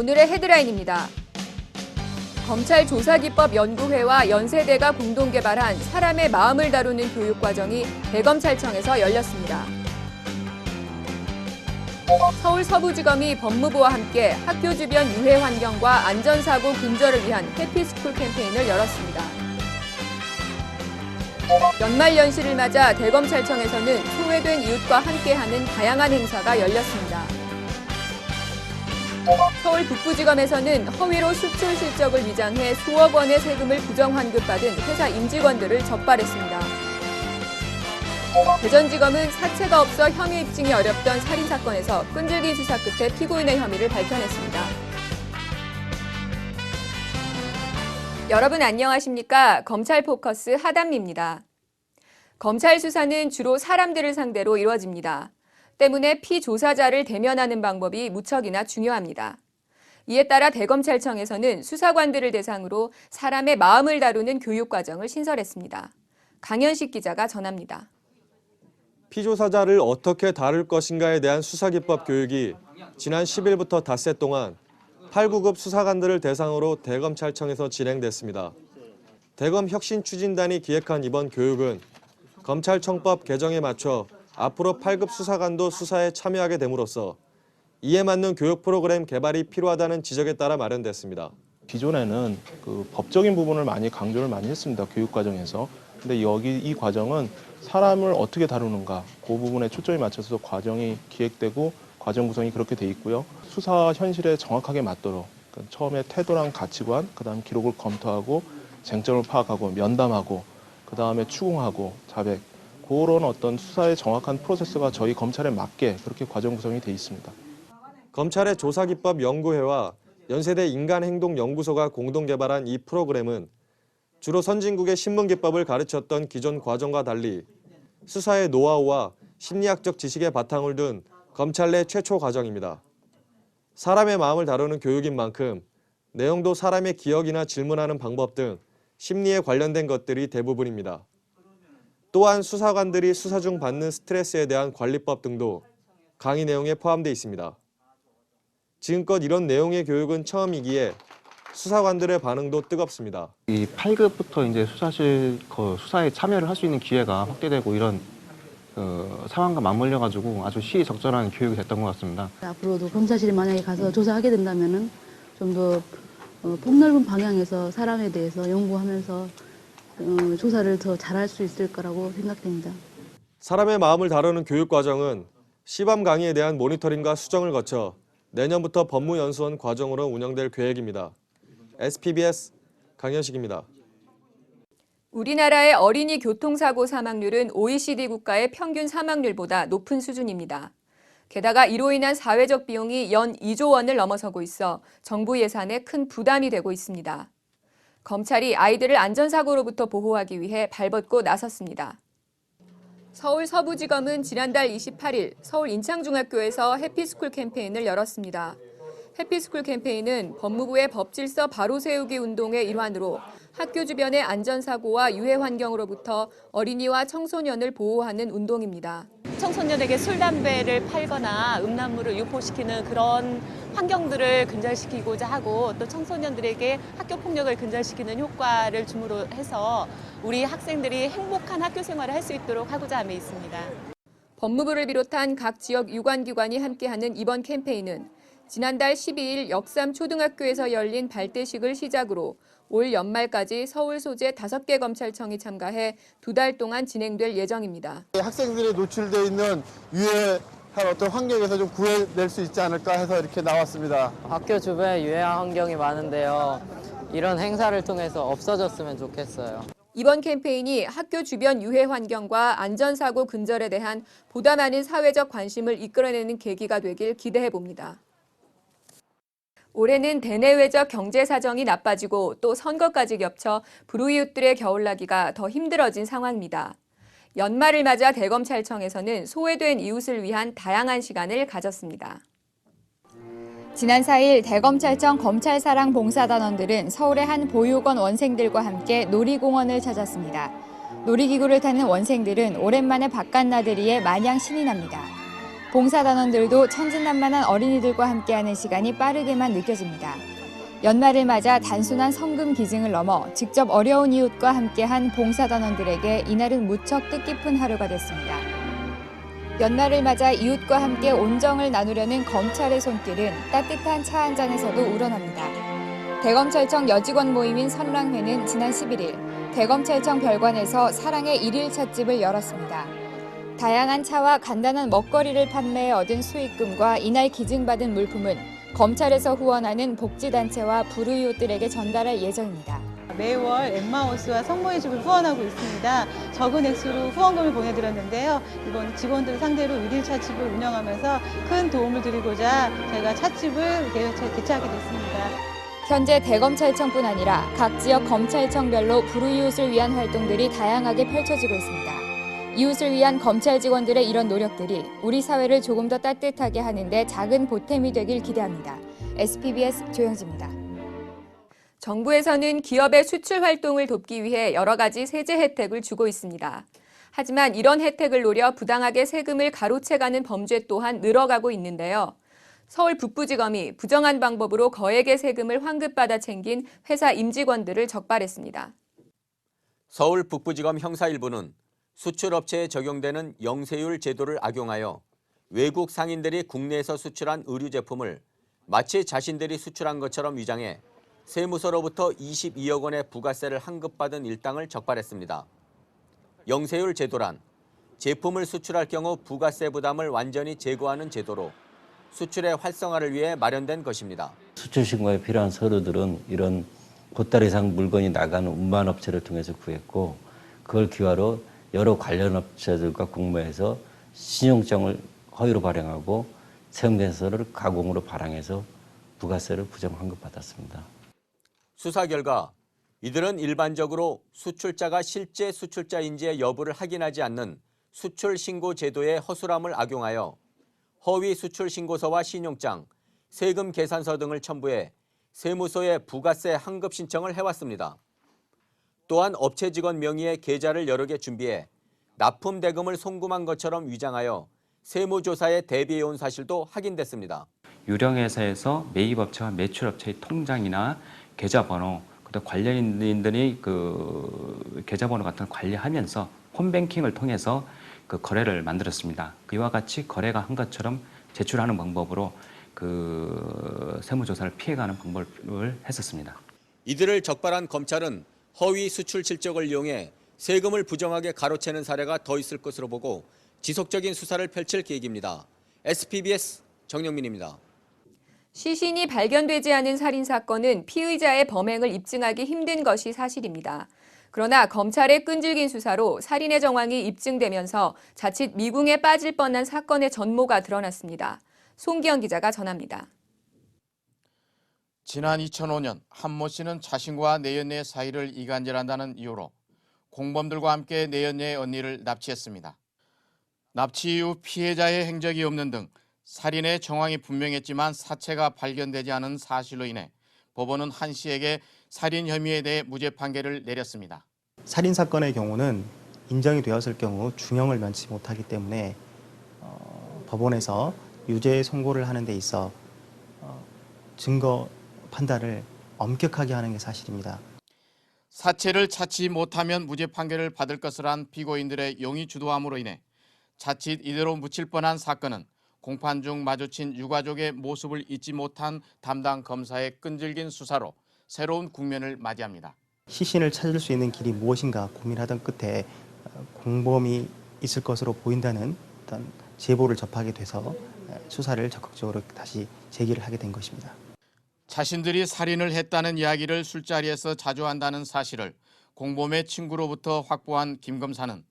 오늘의 헤드라인입니다. 검찰 조사기법연구회와 연세대가 공동 개발한 사람의 마음을 다루는 교육과정이 대검찰청에서 열렸습니다. 서울 서부지검이 법무부와 함께 학교 주변 유해 환경과 안전사고 근절을 위한 해피스쿨 캠페인을 열었습니다. 연말연시를 맞아 대검찰청에서는 소외된 이웃과 함께하는 다양한 행사가 열렸습니다. 서울 북부지검에서는 허위로 수출 실적을 위장해 수억 원의 세금을 부정환급받은 회사 임직원들을 적발했습니다. 대전지검은 사체가 없어 혐의 입증이 어렵던 살인사건에서 끈질긴 수사 끝에 피고인의 혐의를 밝혀냈습니다. 여러분 안녕하십니까? 검찰 포커스 하담리입니다. 검찰 수사는 주로 사람들을 상대로 이루어집니다. 때문에 피조사자를 대면하는 방법이 무척이나 중요합니다. 이에 따라 대검찰청에서는 수사관들을 대상으로 사람의 마음을 다루는 교육과정을 신설했습니다. 강현식 기자가 전합니다. 피조사자를 어떻게 다룰 것인가에 대한 수사기법 교육이 지난 10일부터 닷새 동안 8, 9급 수사관들을 대상으로 대검찰청에서 진행됐습니다. 대검 혁신추진단이 기획한 이번 교육은 검찰청법 개정에 맞춰 앞으로 8급 수사관도 수사에 참여하게 됨으로써 이에 맞는 교육 프로그램 개발이 필요하다는 지적에 따라 마련됐습니다. 기존에는 법적인 부분을 강조를 많이 했습니다. 교육 과정에서. 근데 이 과정은 사람을 어떻게 다루는가 그 부분에 초점이 맞춰서 과정이 기획되고 과정 구성이 그렇게 돼 있고요. 수사 현실에 정확하게 맞도록 처음에 태도랑 가치관, 그다음 기록을 검토하고 쟁점을 파악하고 면담하고 그다음에 추궁하고 자백 그런 어떤 수사의 정확한 프로세스가 저희 검찰에 맞게 그렇게 과정 구성이 돼 있습니다. 검찰의 조사기법연구회와 연세대 인간행동연구소가 공동 개발한 이 프로그램은 주로 선진국의 신문기법을 가르쳤던 기존 과정과 달리 수사의 노하우와 심리학적 지식에 바탕을 둔 검찰 내 최초 과정입니다. 사람의 마음을 다루는 교육인 만큼 내용도 사람의 기억이나 질문하는 방법 등 심리에 관련된 것들이 대부분입니다. 또한 수사관들이 수사 중 받는 스트레스에 대한 관리법 등도 강의 내용에 포함되어 있습니다. 지금껏 이런 내용의 교육은 처음이기에 수사관들의 반응도 뜨겁습니다. 이 8급부터 이제 수사에 참여를 할 수 있는 기회가 확대되고 이런 상황과 맞물려가지고 아주 시의적절한 교육이 됐던 것 같습니다. 앞으로도 검사실에 만약에 가서 조사하게 된다면은 좀 더 폭넓은 방향에서 사람에 대해서 연구하면서 조사를 더 잘할 수 있을 거라고 생각됩니다. 사람의 마음을 다루는 교육 과정은 시범 강의에 대한 모니터링과 수정을 거쳐 내년부터 법무연수원 과정으로 운영될 계획입니다. SPBS 강현식입니다. 우리나라의 어린이 교통사고 사망률은 OECD 국가의 평균 사망률보다 높은 수준입니다. 게다가 이로 인한 사회적 비용이 연 2조 원을 넘어서고 있어 정부 예산에 큰 부담이 되고 있습니다. 검찰이 아이들을 안전사고로부터 보호하기 위해 발벗고 나섰습니다. 서울 서부지검은 지난달 28일 서울 인창중학교에서 해피스쿨 캠페인을 열었습니다. 해피스쿨 캠페인은 법무부의 법질서 바로 세우기 운동의 일환으로 학교 주변의 안전사고와 유해 환경으로부터 어린이와 청소년을 보호하는 운동입니다. 청소년에게 술, 담배를 팔거나 음란물을 유포시키는 그런 환경들을 근절시키고자 하고 또 청소년들에게 학교 폭력을 근절시키는 효과를 줌으로 해서 우리 학생들이 행복한 학교 생활을 할 수 있도록 하고자 함에 있습니다. 법무부를 비롯한 각 지역 유관기관이 함께하는 이번 캠페인은 지난달 12일 역삼 초등학교에서 열린 발대식을 시작으로 올 연말까지 서울 소재 5개 검찰청이 참가해 2달 동안 진행될 예정입니다. 학생들이 노출되어 있는 유해한 어떤 환경에서 좀 구해낼 수 있지 않을까 해서 이렇게 나왔습니다. 학교 주변에 유해한 환경이 많은데요. 이런 행사를 통해서 없어졌으면 좋겠어요. 이번 캠페인이 학교 주변 유해 환경과 안전사고 근절에 대한 보다 많은 사회적 관심을 이끌어내는 계기가 되길 기대해 봅니다. 올해는 대내외적 경제 사정이 나빠지고 또 선거까지 겹쳐 불우이웃들의 겨울나기가 더 힘들어진 상황입니다. 연말을 맞아 대검찰청에서는 소외된 이웃을 위한 다양한 시간을 가졌습니다. 지난 4일 대검찰청 검찰사랑 봉사단원들은 서울의 한 보육원 원생들과 함께 놀이공원을 찾았습니다. 놀이기구를 타는 원생들은 오랜만에 바깥 나들이에 마냥 신이 납니다. 봉사단원들도 천진난만한 어린이들과 함께하는 시간이 빠르게만 느껴집니다. 연말을 맞아 단순한 성금 기증을 넘어 직접 어려운 이웃과 함께한 봉사단원들에게 이날은 무척 뜻깊은 하루가 됐습니다. 연말을 맞아 이웃과 함께 온정을 나누려는 검찰의 손길은 따뜻한 차 한 잔에서도 우러납니다. 대검찰청 여직원 모임인 선랑회는 지난 11일 대검찰청 별관에서 사랑의 일일 찻집을 열었습니다. 다양한 차와 간단한 먹거리를 판매해 얻은 수익금과 이날 기증받은 물품은 검찰에서 후원하는 복지단체와 불우이웃들에게 전달할 예정입니다. 매월 엠마오스와 성모의집을 후원하고 있습니다. 적은 액수로 후원금을 보내드렸는데요. 이번 직원들 상대로 일일 찻집을 운영하면서 큰 도움을 드리고자 저희가 찻집을 개최하게 됐습니다. 현재 대검찰청뿐 아니라 각 지역 검찰청별로 불우이웃을 위한 활동들이 다양하게 펼쳐지고 있습니다. 이웃을 위한 검찰 직원들의 이런 노력들이 우리 사회를 조금 더 따뜻하게 하는데 작은 보탬이 되길 기대합니다. SPBS 조영지입니다. 정부에서는 기업의 수출 활동을 돕기 위해 여러 가지 세제 혜택을 주고 있습니다. 하지만 이런 혜택을 노려 부당하게 세금을 가로채가는 범죄 또한 늘어가고 있는데요. 서울 북부지검이 부정한 방법으로 거액의 세금을 환급받아 챙긴 회사 임직원들을 적발했습니다. 서울 북부지검 형사 1부는 수출업체에 적용되는 영세율 제도를 악용하여 외국 상인들이 국내에서 수출한 의류 제품을 마치 자신들이 수출한 것처럼 위장해 세무서로부터 22억 원의 부가세를 환급받은 일당을 적발했습니다. 영세율 제도란 제품을 수출할 경우 부가세 부담을 완전히 제거하는 제도로 수출의 활성화를 위해 마련된 것입니다. 수출 신고에 필요한 서류들은 이런 보따리 이상 물건이 나가는 운반업체를 통해서 구했고 그걸 기화로 여러 관련 업체들과 공모해서 신용장을 허위로 발행하고 세금계산서를 가공으로 발행해서 부가세를 부정 환급받았습니다. 수사 결과 이들은 일반적으로 수출자가 실제 수출자인지의 여부를 확인하지 않는 수출 신고 제도의 허술함을 악용하여 허위 수출 신고서와 신용장, 세금 계산서 등을 첨부해 세무서에 부가세 환급 신청을 해왔습니다. 또한 업체 직원 명의의 계좌를 여러 개 준비해 납품 대금을 송금한 것처럼 위장하여 세무조사에 대비해온 사실도 확인됐습니다. 유령회사에서 매입업체와 매출업체의 통장이나 계좌번호, 그다음 관련인들이 그 계좌번호 같은 걸 관리하면서 홈뱅킹을 통해서 그 거래를 만들었습니다. 이와 같이 거래가 한 것처럼 제출하는 방법으로 그 세무조사를 피해가는 방법을 했었습니다. 이들을 적발한 검찰은 허위 수출 실적을 이용해 세금을 부정하게 가로채는 사례가 더 있을 것으로 보고 지속적인 수사를 펼칠 계획입니다. SPBS 정영민입니다. 시신이 발견되지 않은 살인사건은 피의자의 범행을 입증하기 힘든 것이 사실입니다. 그러나 검찰의 끈질긴 수사로 살인의 정황이 입증되면서 자칫 미궁에 빠질 뻔한 사건의 전모가 드러났습니다. 송기영 기자가 전합니다. 지난 2005년 한모 씨는 자신과 내연녀의 사이를 이간질한다는 이유로 공범들과 함께 내연녀의 언니를 납치했습니다. 납치 이후 피해자의 행적이 없는 등 살인의 정황이 분명했지만 사체가 발견되지 않은 사실로 인해 법원은 한 씨에게 살인 혐의에 대해 무죄 판결을 내렸습니다. 살인 사건의 경우는 인정이 되었을 경우 중형을 면치 못하기 때문에 법원에서 유죄 선고를 하는 데 있어 증거 판단을 엄격하게 하는 게 사실입니다. 사체를 찾지 못하면 무죄 판결을 받을 것을 한 피고인들의 용의 주도함으로 인해 자칫 이대로 묻힐 뻔한 사건은 공판 중 마주친 유가족의 모습을 잊지 못한 담당 검사의 끈질긴 수사로 새로운 국면을 맞이합니다. 시신을 찾을 수 있는 길이 무엇인가 고민하던 끝에 공범이 있을 것으로 보인다는 어떤 제보를 접하게 돼서 수사를 적극적으로 다시 제기를 하게 된 것입니다. 자신들이 살인을 했다는 이야기를 술자리에서 자주 한다는 사실을 공범의 친구로부터 확보한 김 검사는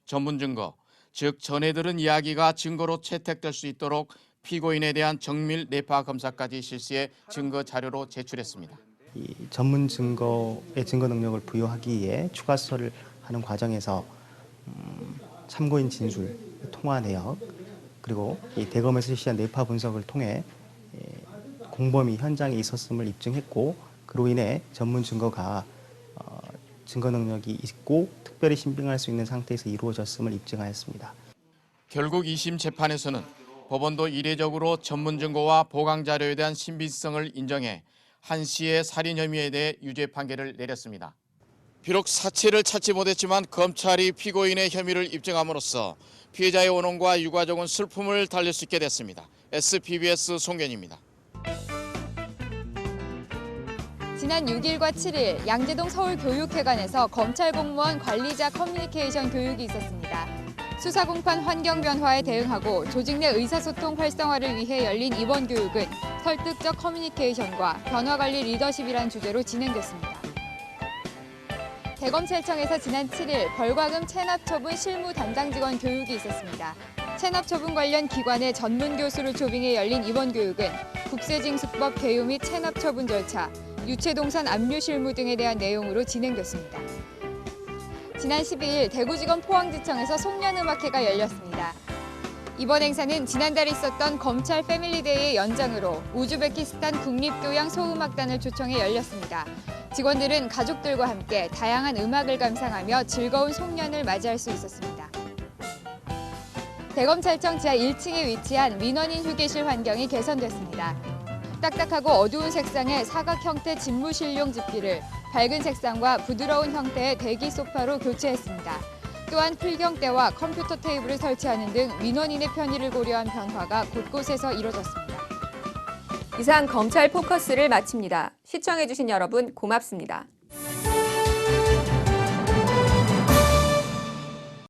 전문 증거, 즉 전해 들은 이야기가 증거로 채택될 수 있도록 피고인에 대한 정밀 뇌파 검사까지 실시해 증거 자료로 제출했습니다. 이 전문 증거의 증거 능력을 부여하기 위해 추가 수사를 하는 과정에서 참고인 진술, 통화 내역, 그리고 이 대검에서 실시한 뇌파 분석을 통해 공범이 현장에 있었음을 입증했고 그로 인해 전문 증거가 증거 능력이 있고 특별히 신빙할 수 있는 상태에서 이루어졌음을 입증하였습니다. 결국 2심 재판에서는 법원도 이례적으로 전문 증거와 보강 자료에 대한 신빙성을 인정해 한 씨의 살인 혐의에 대해 유죄 판결을 내렸습니다. 비록 사체를 찾지 못했지만 검찰이 피고인의 혐의를 입증함으로써 피해자의 원혼과 유가족은 슬픔을 달랠 수 있게 됐습니다. SPBS 송견입니다. 지난 6일과 7일 양재동 서울교육회관에서 검찰 공무원 관리자 커뮤니케이션 교육이 있었습니다. 수사 공판 환경 변화에 대응하고 조직 내 의사소통 활성화를 위해 열린 이번 교육은 설득적 커뮤니케이션과 변화 관리 리더십이란 주제로 진행됐습니다. 대검찰청에서 지난 7일 벌과금 체납 처분 실무 담당 직원 교육이 있었습니다. 체납 처분 관련 기관의 전문 교수를 초빙해 열린 이번 교육은 국세징수법 개요 및 체납 처분 절차, 유체동산 압류 실무 등에 대한 내용으로 진행됐습니다. 지난 12일 대구지검 포항지청에서 송년음악회가 열렸습니다. 이번 행사는 지난달 있었던 검찰 패밀리데이의 연장으로 우즈베키스탄 국립교향 소음악단을 초청해 열렸습니다. 직원들은 가족들과 함께 다양한 음악을 감상하며 즐거운 송년을 맞이할 수 있었습니다. 대검찰청 지하 1층에 위치한 민원인 휴게실 환경이 개선됐습니다. 딱딱하고 어두운 색상의 사각 형태 집무실용 집기를 밝은 색상과 부드러운 형태의 대기 소파로 교체했습니다. 또한 필경대와 컴퓨터 테이블을 설치하는 등 민원인의 편의를 고려한 변화가 곳곳에서 이뤄졌습니다. 이상 검찰 포커스를 마칩니다. 시청해주신 여러분 고맙습니다.